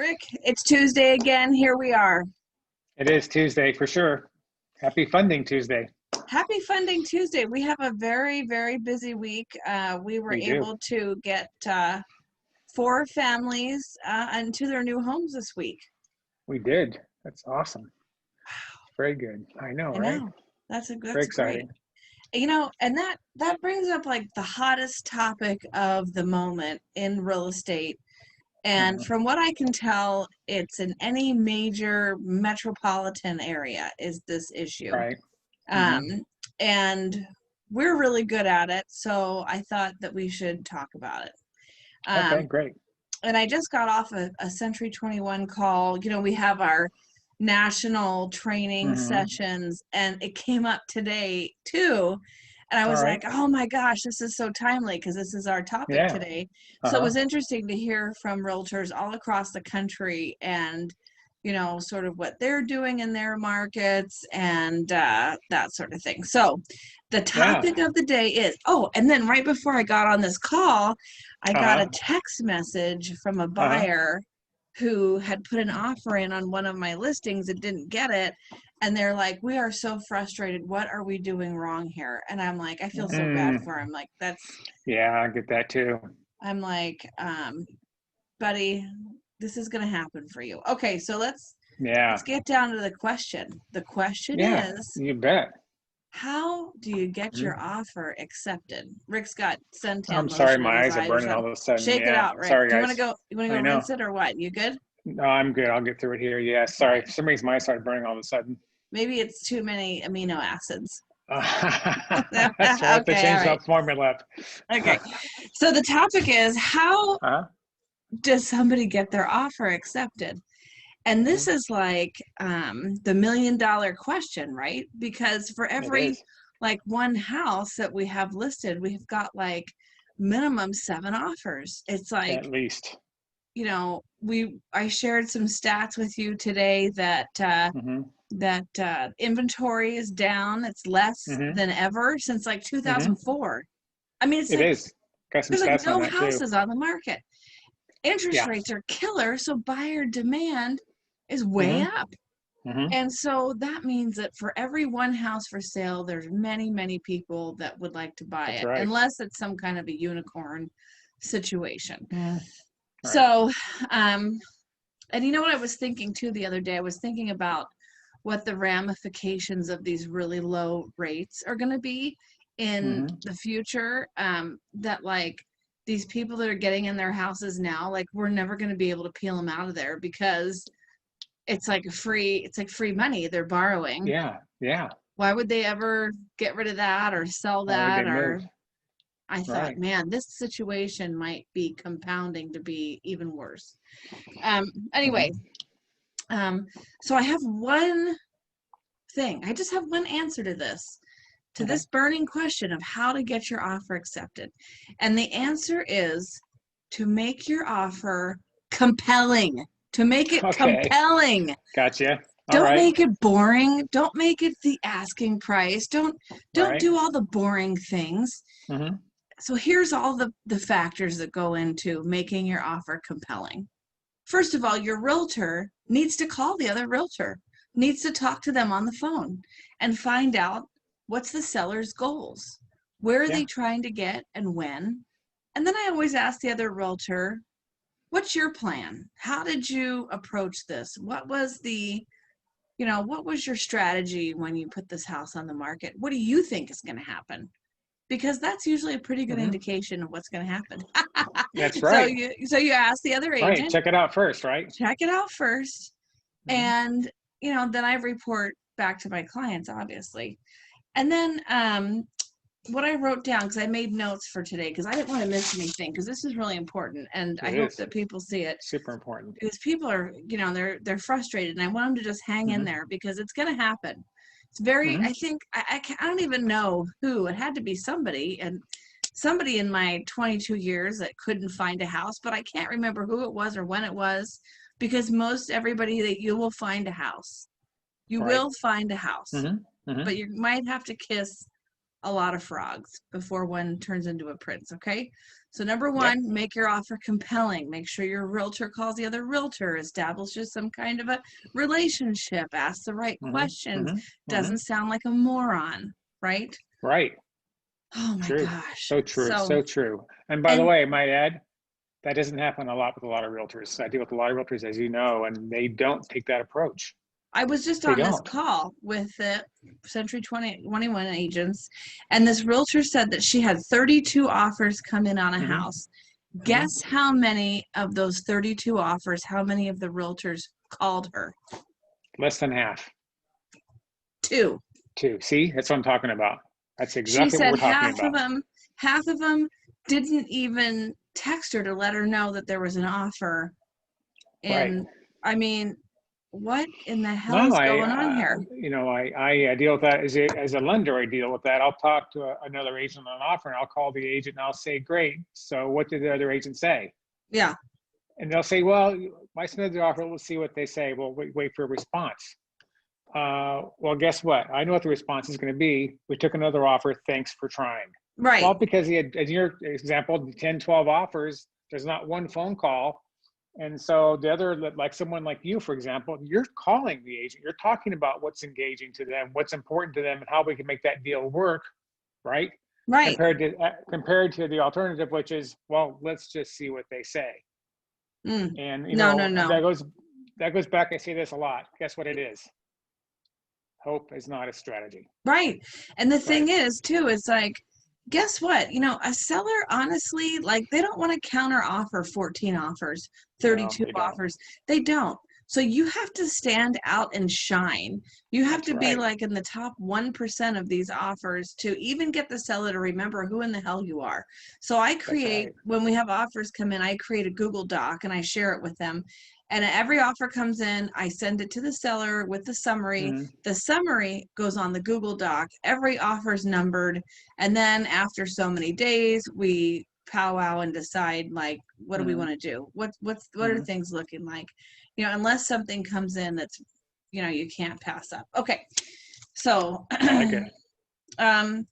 Rick, it's Tuesday again. Here we are. It is Tuesday for sure. Happy Funding Tuesday. Happy Funding Tuesday. We have a very, very busy week. We were We do. able to get 4 families into their new homes this week. We did. That's awesome. Very good. I know, I right? know. That's Very exciting. great. You know, and that brings up like the hottest topic of the moment in real estate. And from what I can tell, it's in any major metropolitan area is this issue. Right. And we're really good at it, so I thought that we should talk about it. Okay, great. And I just got off a Century 21 call. You know, we have our national training sessions, and it came up today too. And I was like, oh my gosh, this is so timely because this is our topic today. So it was interesting to hear from realtors all across the country and, you know, sort of what they're doing in their markets and that sort of thing. So the topic of the day is, and then right before I got on this call, I got a text message from a buyer who had put an offer in on one of my listings and didn't get it. And they're like, we are so frustrated. What are we doing wrong here? And I'm like, I feel so bad for him. Like, that's. Yeah, I get that too. I'm like, buddy, this is going to happen for you. Okay, so let's get down to the question. The question is, you bet. how do you get your offer accepted? Rick's got suntan I'm lotion. sorry, my eyes are burning all of a sudden. Shake it out, Rick. Sorry, guys. You want to go rinse it or what? You good? No, I'm good. I'll get through it here. Yeah, sorry. For some reason, my eyes started burning all of a sudden. Maybe it's too many amino acids. That's right. To change that formula. Okay. So the topic is, how does somebody get their offer accepted? And this is like the $1 million question, right? Because for every like one house that we have listed, we've got like minimum 7 offers. It's like, at least, you know, I shared some stats with you today that that inventory is down. It's less than ever since like 2004. I mean, it is. Got some there's like no on houses on the market. Interest rates are killer, so buyer demand is way up. And so that means that for every one house for sale, there's many, many people that would like to buy it, unless it's some kind of a unicorn situation. So, and you know what I was thinking too the other day? I was thinking about what the ramifications of these really low rates are going to be in the future. That like these people that are getting in their houses now, like we're never going to be able to peel them out of there because it's like free money they're borrowing. Yeah. Why would they ever get rid of that or sell that? Or I thought, man, this situation might be compounding to be even worse. Anyway, so I have one thing. I just have one answer to this, this burning question of how to get your offer accepted. And the answer is to make your offer compelling. To make it compelling. Gotcha. Don't make it boring. Don't make it the asking price. Don't do all the boring things. So here's all the factors that go into making your offer compelling. First of all, your realtor needs to call the other realtor, needs to talk to them on the phone and find out what's the seller's goals. Where are they trying to get and when? And then I always ask the other realtor, what's your plan? How did you approach this? What was what was your strategy when you put this house on the market? What do you think is going to happen? Because that's usually a pretty good indication of what's going to happen. That's right. So you ask the other agent. Right. Check it out first, right? Check it out first. And, then I report back to my clients, obviously. And then what I wrote down, because I made notes for today, because I didn't want to miss anything, because this is really important. And I hope that people see it. Super important. Because people are, they're frustrated. And I want them to just hang in there because it's going to happen. It's very, I think, I don't even know who. It had to be somebody. And somebody in my 22 years that couldn't find a house. But I can't remember who it was or when it was. Because most everybody that you will find a house. You will find a house. But you might have to kiss a lot of frogs before one turns into a prince, okay? So number one, make your offer compelling. Make sure your realtor calls the other realtor, establishes some kind of a relationship, asks the right questions, doesn't sound like a moron, right? Right. Oh my True. gosh. So true. So true. And by the way, I might add, that doesn't happen a lot with a lot of realtors. I deal with a lot of realtors, as you know, and they don't take that approach. I was just on this call with the Century 21 agents, and this realtor said that she had 32 offers come in on a house. Guess how many of those 32 offers, how many of the realtors called her? Less than half. Two. See, that's what I'm talking about. That's exactly what we're talking about. Half of them didn't even text her to let her know that there was an offer. And I mean, what in the hell is going on here? You know, I deal with that as a lender. I deal with that. I'll talk to another agent on an offer, and I'll call the agent, and I'll say, "Great. So, what did the other agent say?" Yeah. And they'll say, "Well, I submitted the offer. We'll see what they say. Well, wait for a response." Well, guess what? I know what the response is going to be. We took another offer. Thanks for trying. Right. Well, because he had, in your example, 10, 12 offers. There's not one phone call. And so the other, like someone like you, for example, you're calling the agent, you're talking about what's engaging to them, what's important to them, and how we can make that deal work, right? Right. Compared to the alternative, which is, well, let's just see what they say. And you know, that goes back. I say this a lot. Guess what it is? Hope is not a strategy. Right. And the thing is, too, it's like, guess what? You know, a seller, honestly, like, they don't want to counter offer 14 offers, 32 offers. They don't. So you have to stand out and shine. You have to be like in the top 1% of these offers to even get the seller to remember who in the hell you are. So I create, when we have offers come in, I create a Google Doc and I share it with them. And every offer comes in, I send it to the seller with the summary. The summary goes on the Google Doc. Every offer is numbered. And then after so many days, we powwow and decide, like, what do we want to do? What are things looking like? You know, unless something comes in that's, you know, you can't pass up. Okay. So I like it.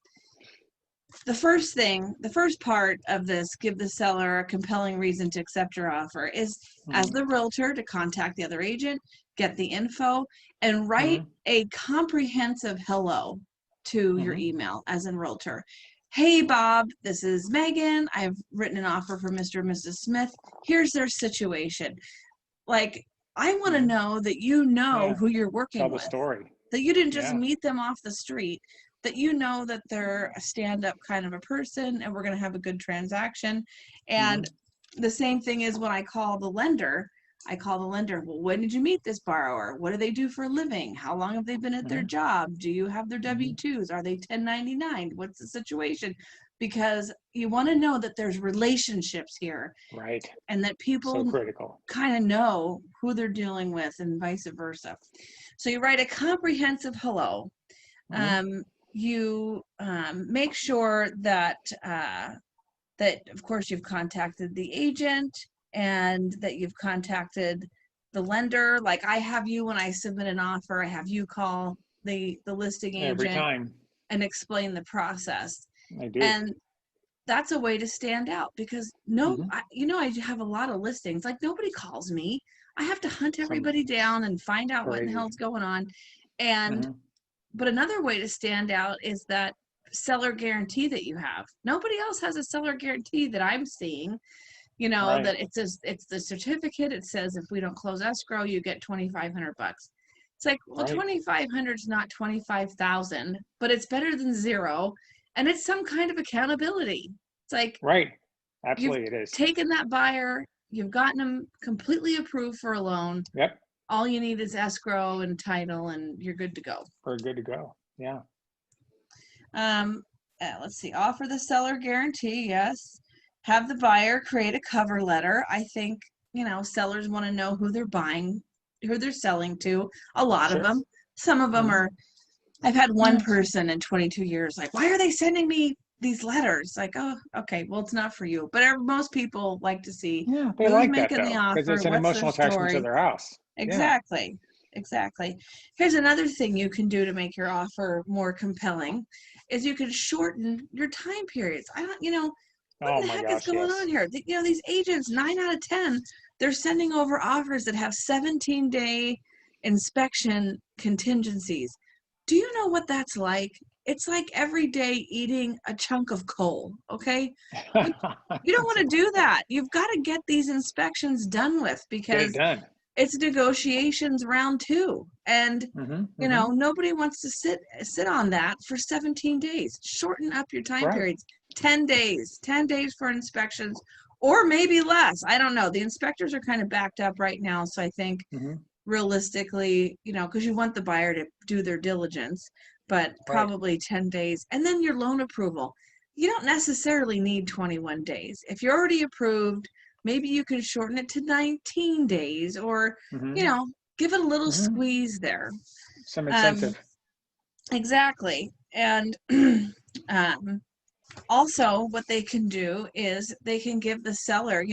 the first part of this, give the seller a compelling reason to accept your offer, is as the realtor to contact the other agent, get the info, and write a comprehensive hello to your email as in realtor. Hey, Bob, this is Megan. I've written an offer for Mr. and Mrs. Smith. Here's their situation. Like, I want to know that you know who you're working with. Tell the story. That you didn't just meet them off the street, that you know that they're a stand-up kind of a person and we're going to have a good transaction. And the same thing is when I call the lender, well, when did you meet this borrower? What do they do for a living? How long have they been at their job? Do you have their W-2s? Are they 1099? What's the situation? Because you want to know that there's relationships here. Right. And that people kind of know who they're dealing with and vice versa. So you write a comprehensive hello. You make sure that that of course you've contacted the agent and that you've contacted the lender. Like I have you, when I submit an offer, I have you call the listing agent every time and explain the process. I do. And that's a way to stand out because I have a lot of listings. Like nobody calls me. I have to hunt everybody down and find out what the hell's going on. And but another way to stand out is that seller guarantee that you have. Nobody else has a seller guarantee that I'm seeing. You know, that it says, it's the certificate. It says if we don't close escrow, you get $2,500. It's like, well, 2,500 is not 25,000, but it's better than zero. And it's some kind of accountability. It's like, absolutely, it is. Taken that buyer, you've gotten them completely approved for a loan. Yep. All you need is escrow and title, and you're good to go. We're good to go. Yeah. Let's see. Offer the seller guarantee. Yes. Have the buyer create a cover letter. I think, you know, sellers want to know who they're buying, who they're selling to. A lot of them. Some of them are. I've had one person in 22 years like, why are they sending me these letters? Like, oh, okay, well, it's not for you. But most people like to see they like that though, because it's an emotional attachment to their house. Exactly. Exactly. Here's another thing you can do to make your offer more compelling. is you can shorten your time periods. I don't, what Oh in the my heck is gosh, going yes. on here? These agents, 9 out of 10, they're sending over offers that have 17-day inspection contingencies. Do you know what that's like? It's like every day eating a chunk of coal, okay? You, you don't want to do that. You've got to get these inspections done with, Get it because done. it's negotiations round 2. And, Mm-hmm. nobody wants to sit on that for 17 days. Shorten up your time Right. periods. 10 days for inspections, or maybe less. I don't know. The inspectors are kind of backed up right now. So I think Mm-hmm. realistically, because you want the buyer to do their diligence, but Right. probably 10 days. And then your loan approval. You don't necessarily need 21 days. If you're already approved, maybe you can shorten it to 19 days, or, Mm-hmm. give it a little Mm-hmm. squeeze there. Some Um, incentive. exactly. And um, also, what they can do is they can give the seller,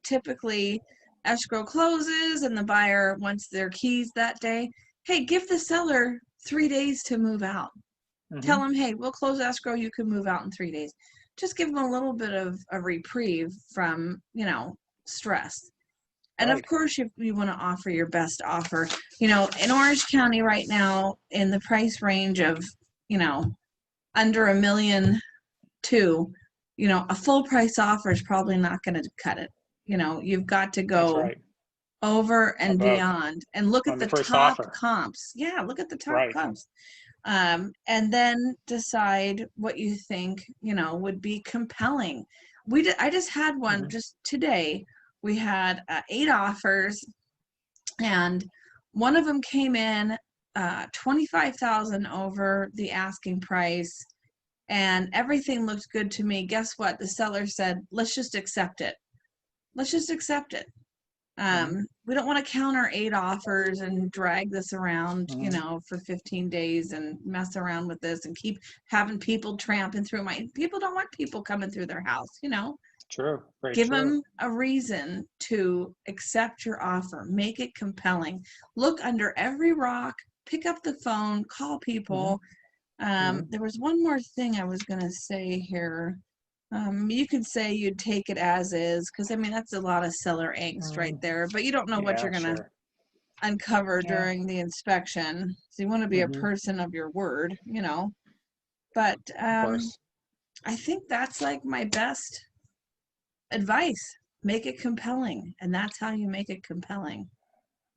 typically escrow closes and the buyer wants their keys that day. Hey, give the seller 3 days to move out. Tell Mm-hmm. them, hey, we'll close escrow. You can move out in 3 days. Just give them a little bit of a reprieve from, stress. And of Right. course, you want to offer your best offer. In Orange County right now, in the price range of, under $1.2 million, a full price offer is probably not going to cut it. You've got to That's go right. over and Above beyond and look at on the the first top offer. comps. Yeah, look at the top Right. comps. And then decide what you think, would be compelling. I just had one Mm-hmm. just today. We had 8 offers, and one of them came in 25,000 over the asking price, and everything looked good to me. Guess what? The seller said, let's just accept it. Let's just accept it. Mm-hmm. We don't want to counter 8 offers and drag this around, Mm-hmm. for 15 days and mess around with this and keep having people tramping through people don't want people coming through their house, True. Very Give true. them a reason to accept your offer. Make it compelling. Look under every rock, pick up the phone, call Mm-hmm. people. Mm-hmm. There was one more thing I was going to say here. You could say you'd take it as is, because that's a lot of seller angst right Mm, there, but you don't know what yeah, you're going to sure. uncover Yeah. during the inspection. So you want to be a Mm-hmm. person of your word, But Of course. I think that's like my best advice. Make it compelling, and that's how you make it compelling.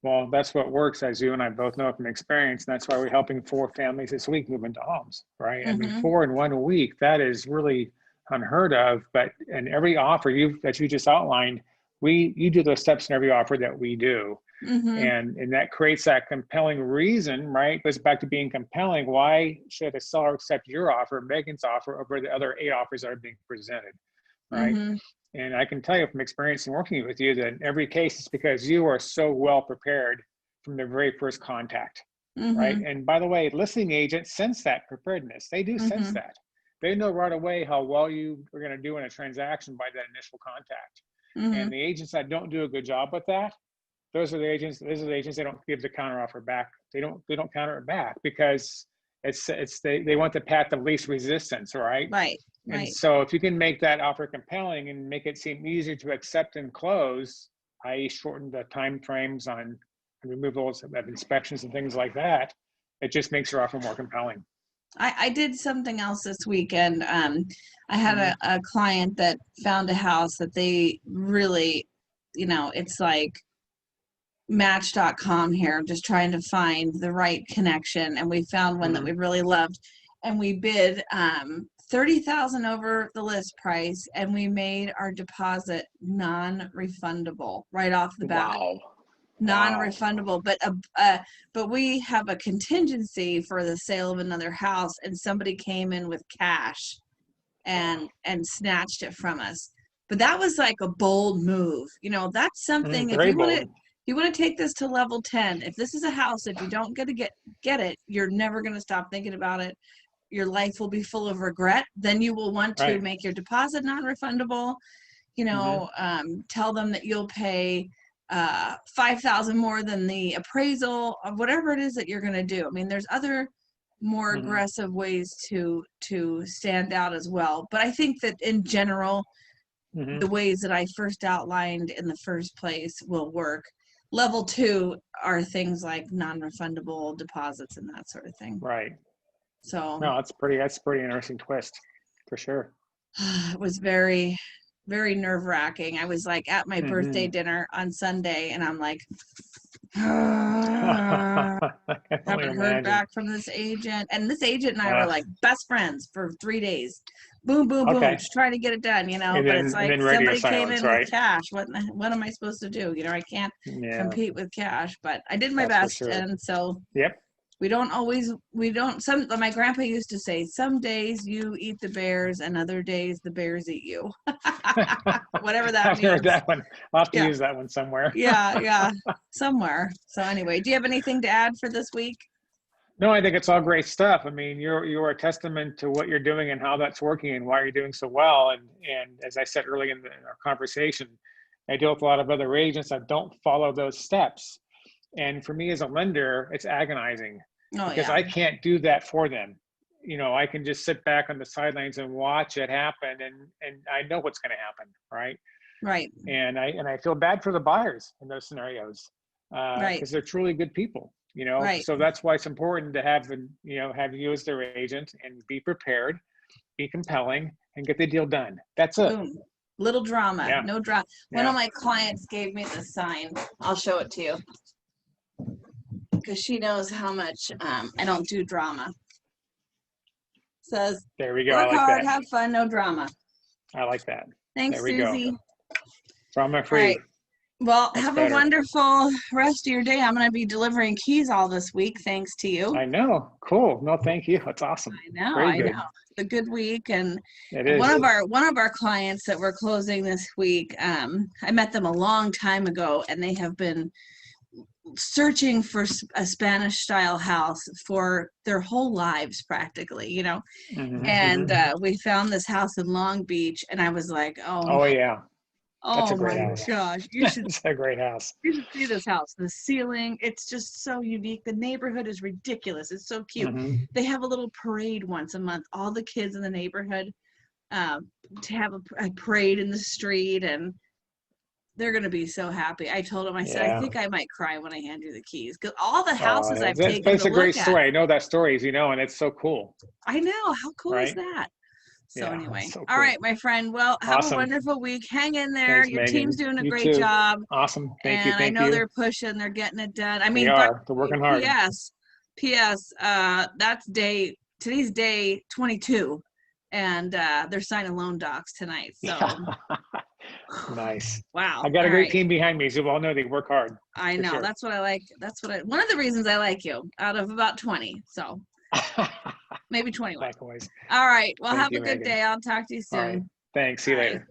Well, that's what works, as you and I both know from experience. And that's why we're helping 4 families this week move into homes, right? I mean, Mm-hmm. 4 in 1 week, that is really unheard of. But in every offer that you just outlined, you do those steps in every offer that we do. Mm-hmm. And that creates that compelling reason, right? It goes back to being compelling. Why should a seller accept your offer, Meghan's offer, over the other 8 offers that are being presented, right? Mm-hmm. And I can tell you from experience and working with you that in every case, it's because you are so well prepared from the very first contact, right? Mm-hmm. And by the way, listing agents sense that preparedness. They do sense Mm-hmm. that. They know right away how well you are going to do in a transaction by that initial contact. Mm-hmm. And the agents that don't do a good job with that, those are the agents they don't give the counter offer back. They don't counter it back, because they want the path of least resistance, right? Right. And Right. so if you can make that offer compelling and make it seem easier to accept and close, i.e. shorten the time frames on removals of inspections and things like that, it just makes your offer more compelling. I did something else this weekend. I had Mm-hmm. a client that found a house that they really, it's like Match.com here, just trying to find the right connection, and we found one that Mm-hmm. we really loved, and we bid 30,000 over the list price, and we made our deposit non-refundable right off the bat. Wow. Wow. Non-refundable, but we have a contingency for the sale of another house, and somebody came in with cash and snatched it from us. But that was like a bold move. That's something. If Very bold. you want to take this to level 10, if this is a house, if you don't get it, you're never going to stop thinking about it. Your life will be full of regret. Then you will want to Right. make your deposit non-refundable. Tell them that you'll pay $5,000 more than the appraisal of whatever it is that you're going to do. There's other more aggressive ways to stand out as well. But I think that in general, the ways that I first outlined in the first place will work. Level 2 are things like non-refundable deposits and that sort of thing. Right. So no, that's pretty interesting twist for sure. it was very, very nerve-wracking. I was like at my birthday dinner on Sunday, and I'm like, haven't heard back from this agent. And this agent and I were like best friends for 3 days. Boom, boom, boom, just trying to get it done, you know. And but then, it's like somebody came in with cash. What am I supposed to do? You know, I can't compete with cash, but I did my best. And so my grandpa used to say, some days you eat the bears and other days the bears eat you. Whatever that means. I've heard that one. I'll have to use that one somewhere. yeah, somewhere. So anyway, do you have anything to add for this week? No, I think it's all great stuff. I mean, you're a testament to what you're doing and how that's working and why you're doing so well. And as I said earlier in our conversation, I deal with a lot of other agents that don't follow those steps. And for me as a lender, it's agonizing because I can't do that for them. You know, I can just sit back on the sidelines and watch it happen, and I know what's going to happen, right? Right. And I feel bad for the buyers in those scenarios because they're truly good people. You know, so that's why it's important to have you as their agent and be prepared, be compelling, and get the deal done. That's it. Boom. Little drama, no drama. One of my clients gave me the sign. I'll show it to you because she knows how much I don't do drama. Says, there we go. Work I like hard, that. have fun, no drama. I like that. Thanks, there we Susie. Go. Drama free. Right. Well, That's have better. a wonderful rest of your day. I'm going to be delivering keys all this week, thanks to you. I know. Cool. No, thank you. That's awesome. I know. Very good. I know. It's a good week, and it is. one of our clients that we're closing this week. I met them a long time ago, and they have been searching for a Spanish style house for their whole lives, practically. You know, and we found this house in Long Beach, and I was like, oh yeah. That's a great house. Gosh, you should. It's a great house. You should see this house. The ceiling, it's just so unique. The neighborhood is ridiculous. It's so cute. They have a little parade once a month. All the kids in the neighborhood to have a parade in the street, and they're going to be so happy. I told them, I said, I think I might cry when I hand you the keys because all the houses I've taken. It's a great story. I know that story, and it's so cool. I know. How cool is that? So anyway, so cool. All right, my friend. Well, have a wonderful week. Hang in there. Thanks, Your Megan. team's doing a great job. Awesome. Thank you. I know they're pushing. They're getting it done. I mean, they're working hard. P.S. Today's day 22, and they're signing loan docs tonight. So nice. Wow. I got a great team behind me, so we all know they work hard. I know. Sure. That's what I like. One of the reasons I like you out of about 20. So. Maybe 21. Likewise. All right. Well, have a good day. I'll talk to you soon. All right. Thanks. See you later.